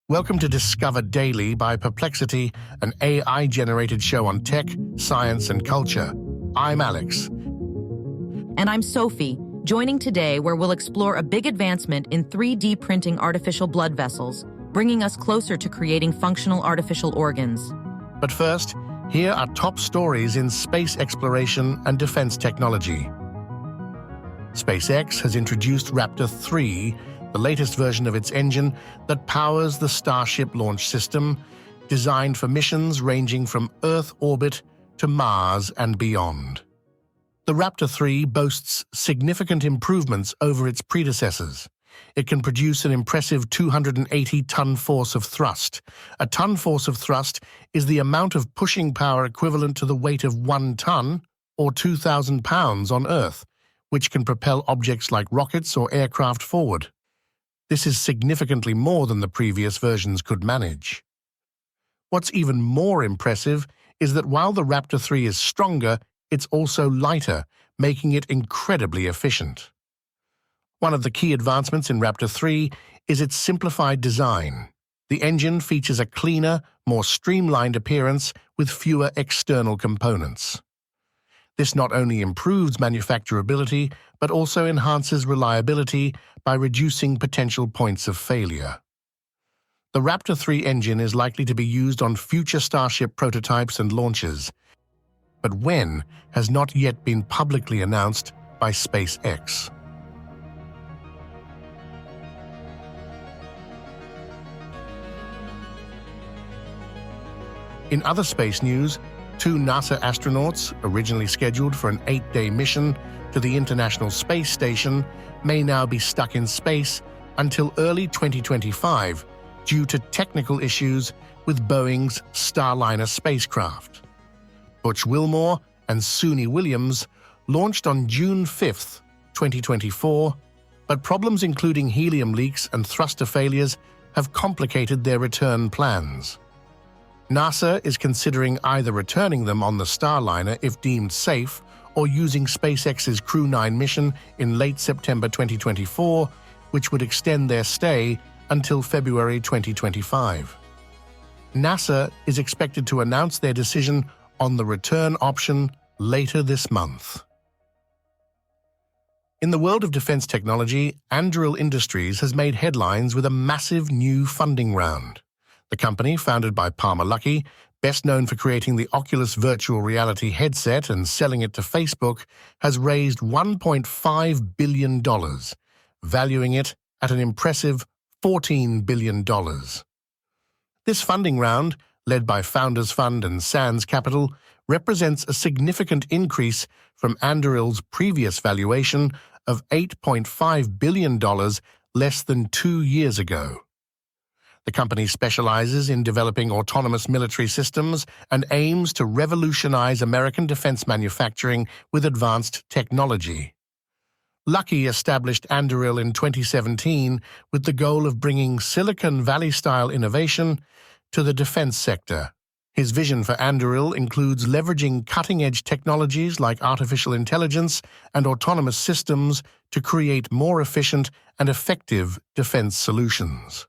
Welcome to Discover Daily by Perplexity, an AI-generated show on tech, science, and culture. I'm Alex. And I'm Sophie, joining today where we'll explore a big advancement in 3D printing artificial blood vessels, bringing us closer to creating functional artificial organs. But first, here are top stories in space exploration and defense technology. SpaceX has introduced Raptor 3, the latest version of its engine that powers the Starship launch system, designed for missions ranging from Earth orbit to Mars and beyond. The Raptor 3 boasts significant improvements over its predecessors. It can produce an impressive 280-ton force of thrust. A ton force of thrust is the amount of pushing power equivalent to the weight of 1 ton, or 2,000 pounds on Earth, which can propel objects like rockets or aircraft forward. This is significantly more than the previous versions could manage. What's even more impressive is that while the Raptor 3 is stronger, it's also lighter, making it incredibly efficient. One of the key advancements in Raptor 3 is its simplified design. The engine features a cleaner, more streamlined appearance with fewer external components. This not only improves manufacturability, but also enhances reliability by reducing potential points of failure. The Raptor 3 engine is likely to be used on future Starship prototypes and launches, but when has not yet been publicly announced by SpaceX. In other space news, 2 NASA astronauts, originally scheduled for an 8-day mission to the International Space Station, may now be stuck in space until early 2025 due to technical issues with Boeing's Starliner spacecraft. Butch Wilmore and Suni Williams launched on June 5, 2024, but problems including helium leaks and thruster failures have complicated their return plans. NASA is considering either returning them on the Starliner if deemed safe or using SpaceX's Crew 9 mission in late September 2024, which would extend their stay until February 2025. NASA is expected to announce their decision on the return option later this month. In the world of defense technology, Anduril Industries has made headlines with a massive new funding round. The company, founded by Palmer Luckey, best known for creating the Oculus virtual reality headset and selling it to Facebook, has raised $1.5 billion, valuing it at an impressive $14 billion. This funding round, led by Founders Fund and Sands Capital, represents a significant increase from Anduril's previous valuation of $8.5 billion less than 2 years ago. The company specializes in developing autonomous military systems and aims to revolutionize American defense manufacturing with advanced technology. Luckey established Anduril in 2017 with the goal of bringing Silicon Valley-style innovation to the defense sector. His vision for Anduril includes leveraging cutting-edge technologies like artificial intelligence and autonomous systems to create more efficient and effective defense solutions.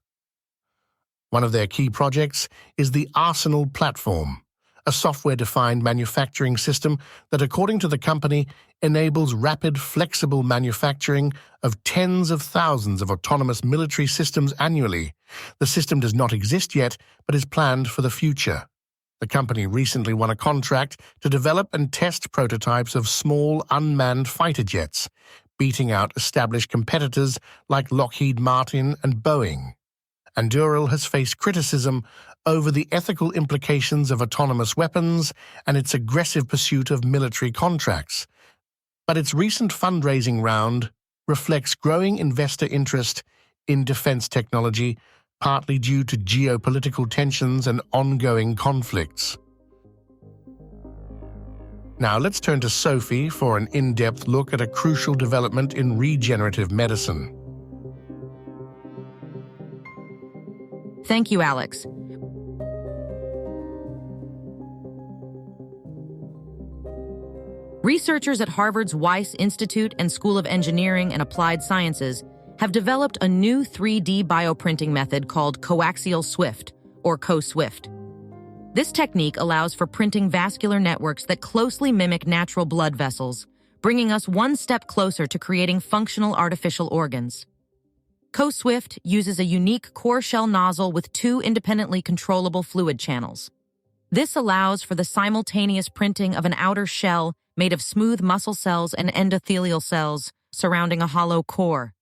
One of their key projects is the Arsenal platform, a software-defined manufacturing system that, according to the company, enables rapid, flexible manufacturing of tens of thousands of autonomous military systems annually. The system does not exist yet, but is planned for the future. The company recently won a contract to develop and test prototypes of small, unmanned fighter jets, beating out established competitors like Lockheed Martin and Boeing. Anduril has faced criticism over the ethical implications of autonomous weapons and its aggressive pursuit of military contracts, but its recent fundraising round reflects growing investor interest in defense technology, partly due to geopolitical tensions and ongoing conflicts. Now let's turn to Sophie for an in-depth look at a crucial development in regenerative medicine. Thank you, Alex. Researchers at Harvard's Weiss Institute and School of Engineering and Applied Sciences have developed a new 3D bioprinting method called coaxial Swift, or co-Swift. This technique allows for printing vascular networks that closely mimic natural blood vessels, bringing us one step closer to creating functional artificial organs. Co-Swift uses a unique core shell nozzle with two independently controllable fluid channels. This allows for the simultaneous printing of an outer shell made of smooth muscle cells and endothelial cells surrounding a hollow core.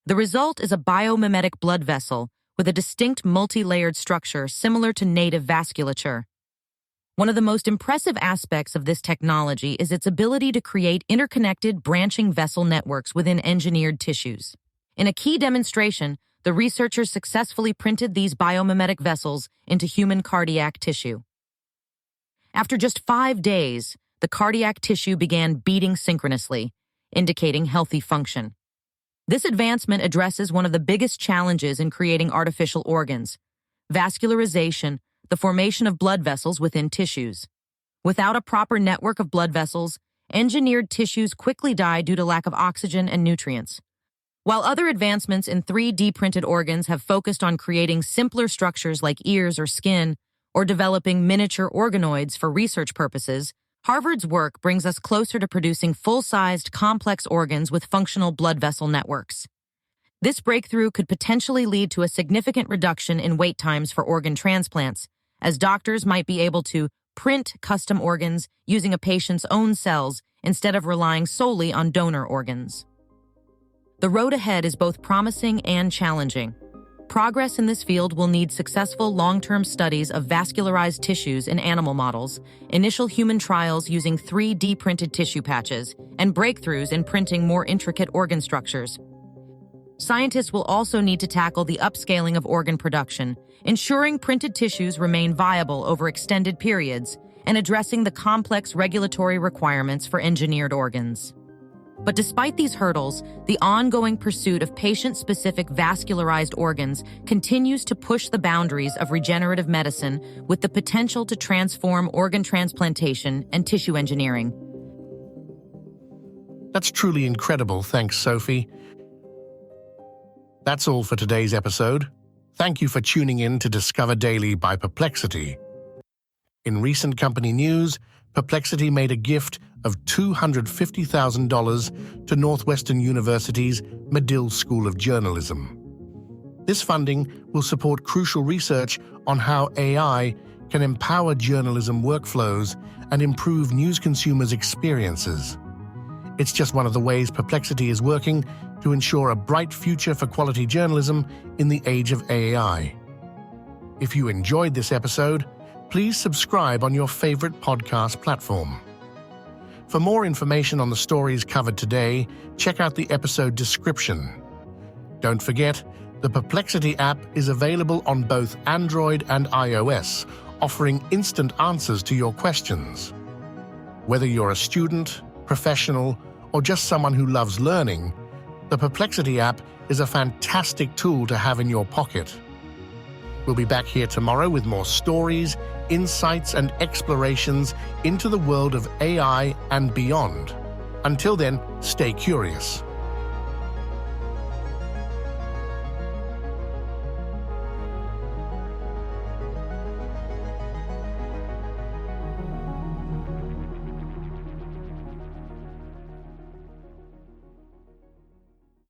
The result is a biomimetic blood vessel with a distinct multi-layered structure similar to native vasculature. One of the most impressive aspects of this technology is its ability to create interconnected branching vessel networks within engineered tissues. In a key demonstration, the researchers successfully printed these biomimetic vessels into human cardiac tissue. After just 5 days, the cardiac tissue began beating synchronously, indicating healthy function. This advancement addresses one of the biggest challenges in creating artificial organs: vascularization, the formation of blood vessels within tissues. Without a proper network of blood vessels, engineered tissues quickly die due to lack of oxygen and nutrients. While other advancements in 3D printed organs have focused on creating simpler structures like ears or skin, or developing miniature organoids for research purposes, Harvard's work brings us closer to producing full-sized, complex organs with functional blood vessel networks. This breakthrough could potentially lead to a significant reduction in wait times for organ transplants, as doctors might be able to print custom organs using a patient's own cells instead of relying solely on donor organs. The road ahead is both promising and challenging. Progress in this field will need successful long-term studies of vascularized tissues in animal models, initial human trials using 3D printed tissue patches, and breakthroughs in printing more intricate organ structures. Scientists will also need to tackle the upscaling of organ production, ensuring printed tissues remain viable over extended periods, and addressing the complex regulatory requirements for engineered organs. But despite these hurdles, the ongoing pursuit of patient-specific vascularized organs continues to push the boundaries of regenerative medicine with the potential to transform organ transplantation and tissue engineering. That's truly incredible, thanks, Sophie. That's all for today's episode. Thank you for tuning in to Discover Daily by Perplexity. In recent company news, Perplexity made a gift of $250,000 to Northwestern University's Medill School of Journalism. This funding will support crucial research on how AI can empower journalism workflows and improve news consumers' experiences. It's just one of the ways Perplexity is working to ensure a bright future for quality journalism in the age of AI. If you enjoyed this episode, please subscribe on your favorite podcast platform. For more information on the stories covered today, check out the episode description. Don't forget, the Perplexity app is available on both Android and iOS, offering instant answers to your questions. Whether you're a student, professional, or just someone who loves learning, the Perplexity app is a fantastic tool to have in your pocket. We'll be back here tomorrow with more stories, insights, and explorations into the world of AI and beyond. Until then, stay curious.